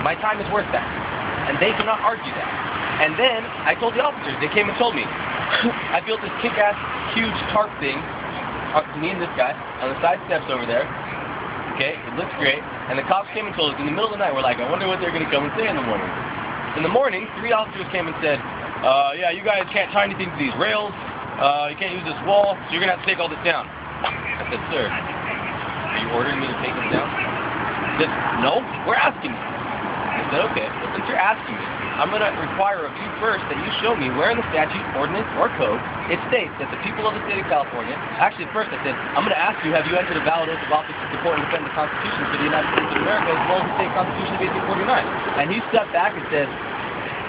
My time is worth that. And they cannot argue that. And then I told the officers, they came and told me, I built this kick-ass, huge tarp thing, me and this guy, on the side steps over there. Okay, it looks great. And the cops came and told us in the middle of the night, we're like, I wonder what they're going to come and say in the morning. In the morning, 3 officers came and said, yeah, you guys can't tie anything to these rails. You can't use this wall, so you're going to have to take all this down. I said, sir, are you ordering me to take this down? He said, no, we're asking you. I said, okay, well, since you're asking me, I'm going to require of you first that you show me where in the statute, ordinance, or code it states that the people of the state of California, actually first I said, I'm going to ask you, have you entered a valid oath of office to support and defend the Constitution for the United States of America as well as the state Constitution of 1849? And he stepped back and said,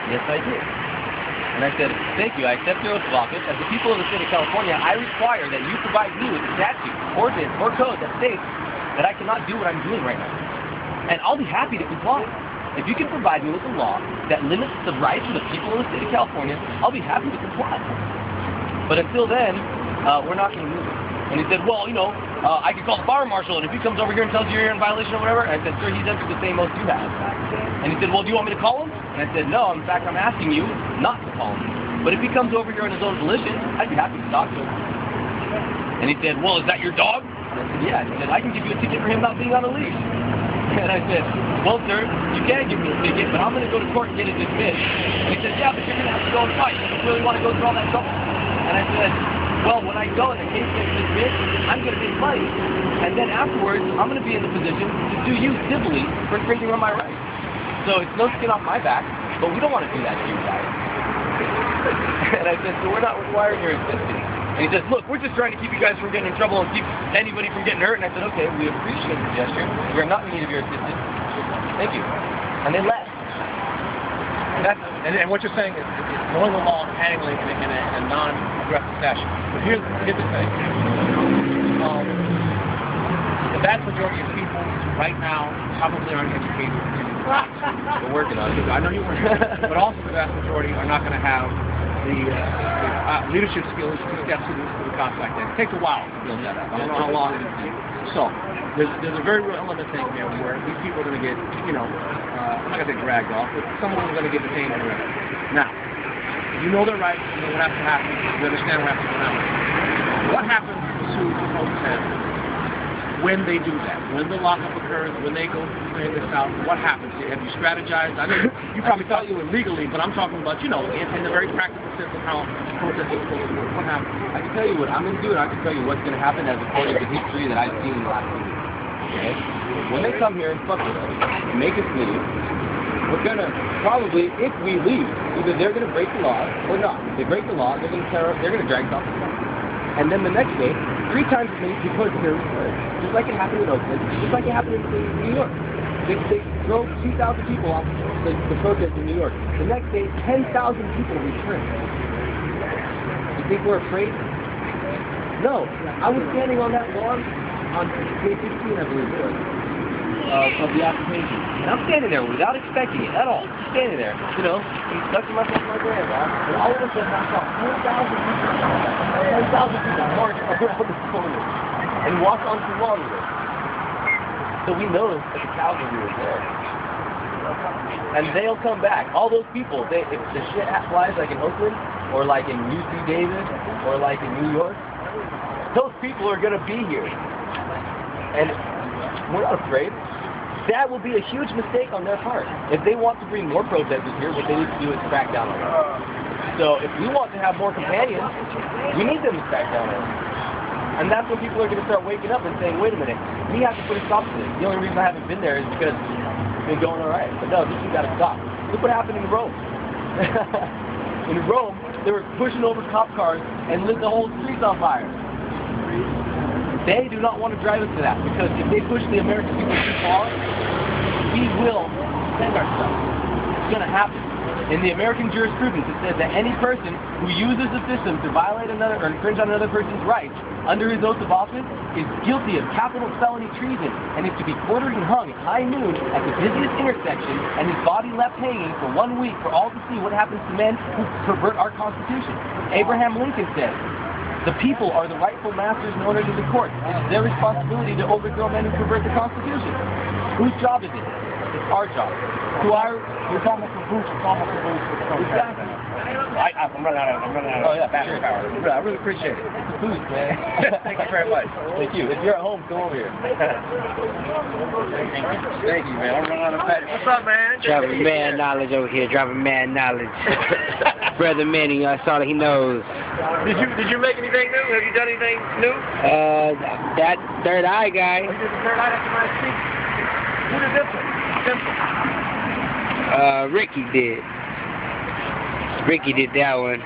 yes, I did. And I said, thank you, I accept your oath of office. As the people of the state of California, I require that you provide me with a statute, ordinance, or code that states that I cannot do what I'm doing right now. And I'll be happy to comply. If you can provide me with a law that limits the rights of the people of the state of California, I'll be happy to comply. But until then, we're not going to move it. And he said, well, you know, I can call the fire marshal, and if he comes over here and tells you you're in violation or whatever, and I said, sir, he's entered the same oath you have. And he said, well, do you want me to call him? And I said, no, in fact, I'm asking you not to call him. But if he comes over here on his own volition, I'd be happy to talk to him. And he said, well, is that your dog? And I said, yeah. He said, I can give you a ticket for him not being on a leash. And I said, well, sir, you can give me a ticket, but I'm going to go to court and get it dismissed. And he said, yeah, but you're going to have to go and fight. You really want to go through all that trouble? And I said, well, when I go and the case gets dismissed, I'm going to make money. And then afterwards, I'm going to be in the position to sue you civilly for infringing on my rights. So it's no skin off my back, but we don't want to do that to you guys. And I said, so we're not requiring your assistance. And he says, look, we're just trying to keep you guys from getting in trouble and keep anybody from getting hurt. And I said, okay, we appreciate the gesture. We're not in need of your assistance. Thank you. And they left. And what you're saying is knowing the law and handling it in a non-aggressive fashion. But here's the thing. The vast majority of people right now probably aren't educated. We're working on it. I know you're working on it. But also the vast majority are not going to have the leadership skills to step to the contact. It takes a while to build that up. I don't know how long it is. So there's a very real element thing there where these people are going to get, you know, I'm not going to say dragged off, but some of them are going to get detained and whatever. Now, you know their rights, you know what has to happen, you understand what has to happen. What happens to the protesters when they do that? When the lockup occurs, when they go clear this out, what happens? Have you strategized? I know you probably thought you were legally, but I'm talking about, you know, in the very practical sense of how protesting is supposed to work. What happens? I can tell you what I'm going to do, and I can tell you what's going to happen as according to history that I've seen in the last week. Okay? When they come here and fuck with us, make us leave, we're going to probably, if we leave, either they're going to break the law or not. If they break the law, they're going to drag us off the floor. And then the next day, 3 times as many people are here, just like it happened in Oakland, just like it happened in New York. They drove 2,000 people off the protest in New York. The next day, 10,000 people returned. You think we're afraid? No. I was standing on that lawn on page 15, I believe it was, of the application. And I'm standing there without expecting it at all. Just standing there, you know, and stuck to myself in my grandma. And all of a sudden I saw 10,000 people march around the corner and walk onto the lawn with us. So we know that the cavalry was there. And they'll come back. All those people, if the shit flies like in Oakland, or like in UC Davis, or like in New York, those people are going to be here. And we're not afraid. That will be a huge mistake on their part. If they want to bring more protesters here, what they need to do is crack down on them. So if we want to have more companions, we need them to crack down on them. And that's when people are going to start waking up and saying, wait a minute, we have to put a stop to this. The only reason I haven't been there is because it's been going all right. But no, this has got to stop. Look what happened in Rome. In Rome, they were pushing over cop cars and lit the whole streets on fire. They do not want to drive us to that, because if they push the American people too far, we will defend ourselves. It's going to happen. In the American jurisprudence, it says that any person who uses the system to violate another or infringe on another person's rights under his oath of office is guilty of capital felony treason and is to be quartered and hung at high noon at the busiest intersection and his body left hanging for 1 week for all to see what happens to men who pervert our Constitution. Abraham Lincoln said, the people are the rightful masters and owners of the court. It's their responsibility to overthrow men who pervert the Constitution. Whose job is it? The It's our job. It's almost a boost. It's almost a boost. Exactly. I'm running out of Oh, yeah, battery sure. power. I really appreciate it. It's a boost, man. Thank you very much. Thank you. If you're at home, come over here. Thank you, man. I'm running out of battery. What's up, man? Dropping mad knowledge over here, dropping mad knowledge. Brother Manny, that's all he knows. Did you make anything new? Have you done anything new? That third eye guy. You did the third eye after my speech. Who did this one? Ricky did. Ricky did that one.